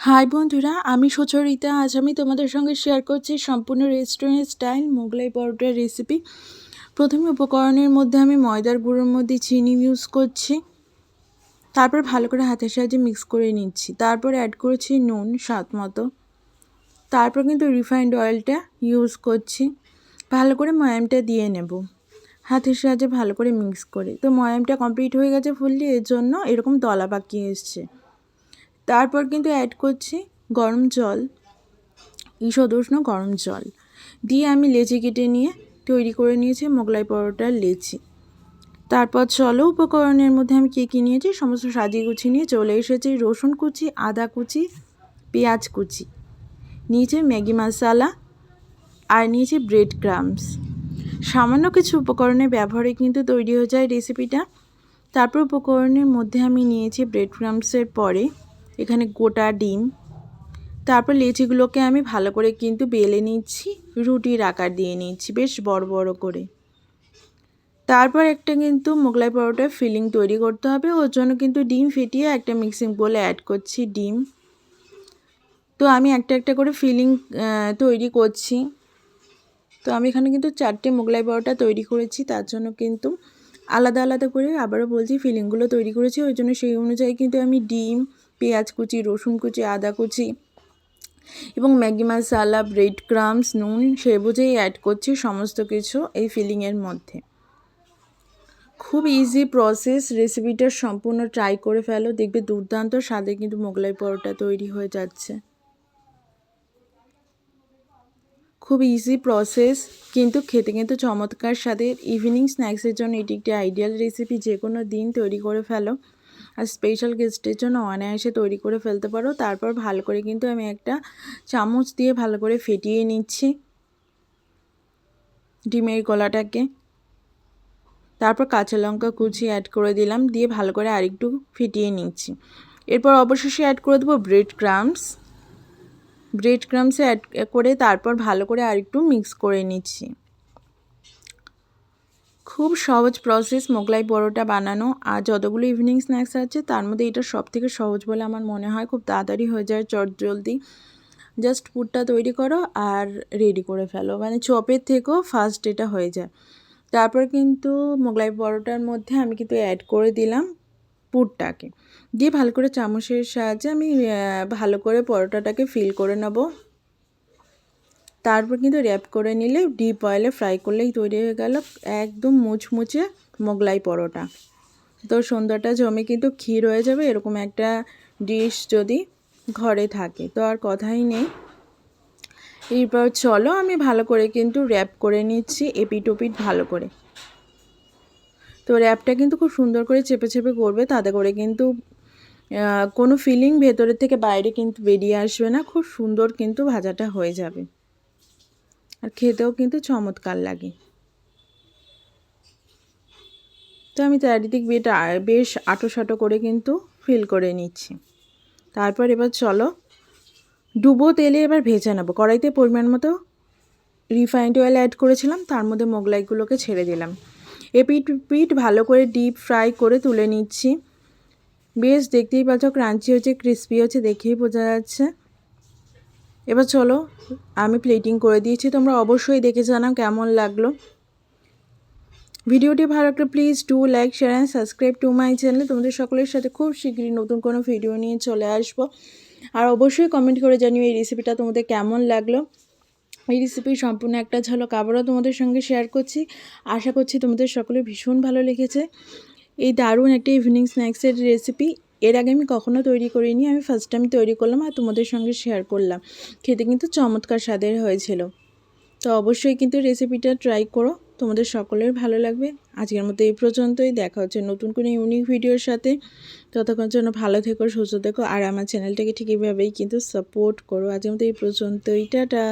High বন্ধুরা, আমি সুচরিতা। আজ আমি তোমাদের সঙ্গে শেয়ার করছি সম্পূর্ণ রেস্টুরেন্ট স্টাইল মোগলাই পরোটার রেসিপি। প্রথমে উপকরণের মধ্যে আমি ময়দার গুঁড়োর মধ্যে চিনি ইউজ করছি, তারপর ভালো করে হাতের সাহায্যে মিক্স করে নিচ্ছি। তারপর অ্যাড করেছি নুন স্বাদ মতো, তারপর কিন্তু রিফাইন্ড অয়েলটা ইউজ করছি। ভালো করে ময়ামটা দিয়ে নেব হাতের সাহায্যে ভালো করে মিক্স করে। তো ময়ামটা কমপ্লিট হয়ে গেছে ফুললি, এর জন্য এরকম দলা পাকিয়ে এসছে। তারপর কিন্তু অ্যাড করছি গরম জল, ঈষদ উষ্ণ গরম জল দিয়ে আমি লেচি কেটে নিয়ে তৈরি করে নিয়েছি মোগলাই পরোটার লেচি। তারপর চলো উপকরণের মধ্যে আমি কী কী নিয়েছি সমস্ত সাজিয়ে গুছিয়ে নিয়ে চলে এসেছি। রসুন কুচি, আদা কুচি, পেঁয়াজ কুচি, নিয়েছি ম্যাগি মশলা, আর নিয়েছি ব্রেড ক্রাম্বস। সামান্য কিছু উপকরণের ব্যবহারে কিন্তু তৈরি হয়ে যায় রেসিপিটা। তারপর উপকরণের মধ্যে আমি নিয়েছি ব্রেড ক্রাম্বসের পরে এখানে গোটা ডিম। তারপর লেচিগুলোকে আমি ভালো করে কিন্তু বেলে নিচ্ছি, রুটির আকার দিয়ে নিচ্ছি বেশ বড় বড় করে। তারপর একটা কিন্তু মোগলাই পরোটার ফিলিং তৈরি করতে হবে, ওর জন্য কিন্তু ডিম ফেটিয়ে একটা মিক্সিং বোলে অ্যাড করছি ডিম। তো আমি একটা একটা করে ফিলিং তৈরি করছি। তো আমি এখানে কিন্তু 4টে মোগলাই পরোটা তৈরি করেছি, তার জন্য কিন্তু আলাদা আলাদা করে আবারও বলছি ফিলিংগুলো তৈরি করেছি। ওই জন্য সেই অনুযায়ী কিন্তু আমি ডিম, পেঁয়াজ কুচি, রসুন কুচি, আদা কুচি এবং ম্যাগি মশলা, ব্রেড ক্রাম্বস, নুন সে বুঝেই অ্যাড করছি সমস্ত কিছু এই ফিলিংয়ের মধ্যে। খুব ইজি প্রসেস, রেসিপিটা সম্পূর্ণ ট্রাই করে ফেলো, দেখবে দুর্দান্ত স্বাদে কিন্তু মোগলাই পরোটা তৈরি হয়ে যাচ্ছে। খুব ইজি প্রসেস, কিন্তু খেতে কিন্তু চমৎকার স্বাদের। ইভিনিং স্ন্যাক্সের জন্য এটি একটি আইডিয়াল রেসিপি, যে কোনো দিন তৈরি করে ফেলো। আর স্পেশাল গেস্টের জন্য অনায়াসে তৈরি করে ফেলতে পারো। তারপর ভালো করে কিন্তু আমি একটা চামচ দিয়ে ভালো করে ফেটিয়ে নিচ্ছি ডিমের গলাটাকে। তারপর কাঁচা লঙ্কা কুচি অ্যাড করে দিলাম, দিয়ে ভালো করে আরেকটু ফেটিয়ে নিচ্ছি। এরপর অবশেষে অ্যাড করে দেবো ব্রেড ক্রাম্বসে অ্যাড করে তারপর ভালো করে আরেকটু মিক্স করে নিচ্ছি। খুব সহজ প্রসেস মোগলাই পরোটা বানানো। আর যতগুলো ইভিনিং স্ন্যাক্স আছে তার মধ্যে এটা সবথেকে সহজ বলে আমার মনে হয়। খুব তাড়াতাড়ি হয়ে যায়, চটজলদি। জাস্ট পুরটা তৈরি করো আর রেডি করে ফেলো, মানে চপের থেকেও ফাস্ট এটা হয়ে যায়। তারপর কিন্তু মোগলাই পরোটার মধ্যে আমি কিন্তু অ্যাড করে দিলাম পুরটাকে, দিয়ে ভালো করে চামচের সাহায্যে আমি ভালো করে পরোটাটাকে ফিল করে নেব। তারপর কিন্তু র্যাপ করে নিলে ডিপ অয়েলে ফ্রাই করলেই তৈরি হয়ে গেল একদম মুচমুচে মোগলাই পরোটা। তো সন্ধ্যাটা জমে কিন্তু ক্ষীর হয়ে যাবে এরকম একটা ডিশ যদি ঘরে থাকে, তো আর কথাই নেই। এরপর চলো আমি ভালো করে কিন্তু র্যাপ করে নিচ্ছি এপিট ওপিট ভালো করে। তো র্যাপটা কিন্তু খুব সুন্দর করে চেপে চেপে করবে, তাতে করে কিন্তু কোনো ফিলিং ভেতরের থেকে বাইরে কিন্তু বেরিয়ে আসবে না। খুব সুন্দর কিন্তু ভাজাটা হয়ে যাবে, আর খেতেও কিন্তু চমৎকার লাগে। তো আমি চারিদিক বেশ আঁটো করে কিন্তু ফিল করে নিচ্ছি। তারপর এবার চলো ডুবো তেলে এবার ভেজে নেবো। কড়াইতে পরিমাণ মতো রিফাইন্ড অয়েল অ্যাড করেছিলাম, তার মধ্যে মোগলাইগুলোকে ছেড়ে দিলাম। পিঠ ভালো করে ডিপ ফ্রাই করে তুলে নিচ্ছি। বেশ দেখতেই পাচ্ছ ক্রাঞ্চি হচ্ছে, ক্রিস্পি হচ্ছে, দেখেই বোঝা যাচ্ছে। এবার চলো আমি প্লেটিং করে দিয়েছি, তোমরা অবশ্যই দেখে জানাও কেমন লাগলো। ভিডিওটি ভালো লাগলে please do like, share and subscribe to my channel. তোমাদের সকলের সাথে খুব শীঘ্রই নতুন কোনো ভিডিও নিয়ে চলে আসবো। আর অবশ্যই কমেন্ট করে জানিও এই রেসিপিটা তোমাদের কেমন লাগলো। এই রেসিপির সম্পূর্ণ একটা ঝলক আবারও তোমাদের সঙ্গে শেয়ার করছি। আশা করছি তোমাদের সকলের ভীষণ ভালো লেগেছে এই দারুণ একটা ইভিনিং স্ন্যাক্সের রেসিপি। এর আগে আমি কখনো তৈরি করিনি, আমি ফার্স্ট টাইম তৈরি করলাম আর তোমাদের সঙ্গে শেয়ার করলাম। খেতে কিন্তু চমৎকার স্বাদের হয়েছিল। তো অবশ্যই কিন্তু রেসিপিটা ট্রাই করো, তোমাদের সকলের ভালো লাগবে। আজকের মতো এই পর্যন্তই, দেখা হচ্ছে নতুন কোনো ইউনিক ভিডিওর সাথে। ততক্ষণ জন্য ভালো থেকো, সুস্থ থেকো, আর আমার চ্যানেলটাকে ঠিক এইভাবেই কিন্তু সাপোর্ট করো। আজকের মতো এই পর্যন্তই, টাটা।